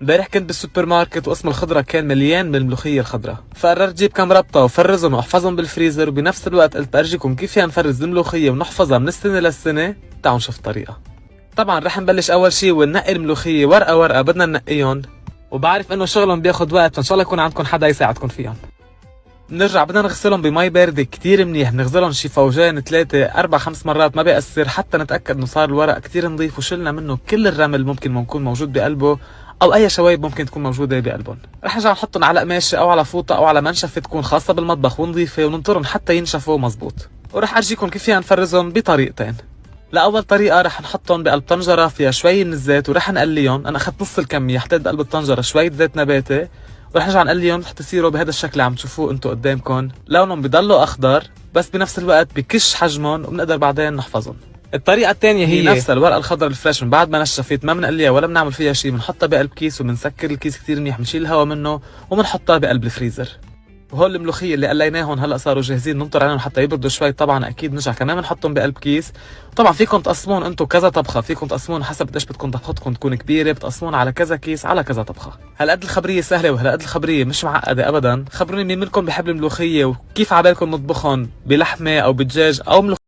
امبارح كنت بالسوبر ماركت وقسم الخضرة كان مليان من الملوخية الخضراء، فقررت جيب كم ربطة وفرزهم واحفظهم بالفريزر، وبنفس الوقت قلت ارجيكم كيف فينا نفرز الملوخية ونحفظها من السنة للسنة. تعالوا نشوف الطريقة. طبعا رح نبلش اول شي وننقي الملوخية ورقة ورقة، بدنا ننقيهم، وبعرف انه شغلهم بياخد وقت، فان شاء الله يكون عندكم حدا يساعدكم فيهم. بنرجع بدنا نغسلهم بمي باردة كتير منيح، بنغسلهم شي فوجين 3 4 5 مرات ما بيأثر، حتى نتأكد انه صار الورق كتير نظيف وشلنا منه كل الرمل ممكن يكون موجود بقلبه او اي شوايب ممكن تكون موجودة بقلبهم. رح نرجع نحطهم على قماشة او على فوطة او على منشفة تكون خاصة بالمطبخ ونظيفة، وننطرهم حتى ينشفوا مزبوط. ورح ارجيكم كيف فينا نفرزهم بطريقتين. لأول طريقة رح نحطهم بقلب طنجرة فيها شوي من الزيت ورح نقليهم. أنا أخذت نص الكمية، حطيت بقلب الطنجرة شوية زيت نباتي ورح نرجع نقليهم حتى يصيروا بهذا الشكل اللي عم تشوفوه انتو قدامكم. لونهم بضلوا أخضر بس بنفس الوقت بكش حجمهم، وبنقدر بعدين نحفظهم. الطريقة الثانية هي نفسها، الورقة الخضراء الفريش من بعد ما نشفت ما بنقليها ولا بنعمل فيها شيء، بنحطها بقلب كيس وبنسكر الكيس كثير منيح، بنشيل الهواء منه وبنحطها بقلب الفريزر. وهول الملوخيه اللي قليناهم هلا صاروا جاهزين، ننطر عليهم حتى يبردوا شوي. طبعا اكيد نرجع كمان بنحطهم بقلب كيس. طبعا فيكم تقسمون انتم كذا طبخه، فيكم تقسمون حسب قديش بدكم طبختكم تكون كبيره، بتقسمون على كذا كيس على كذا طبخه. هالقد الخبريه سهله وهالقد الخبريه مش معقده ابدا. خبروني مين منكم بحب الملوخيه وكيف عبالكم نطبخهم بلحمه او بدجاج او ملوخيه.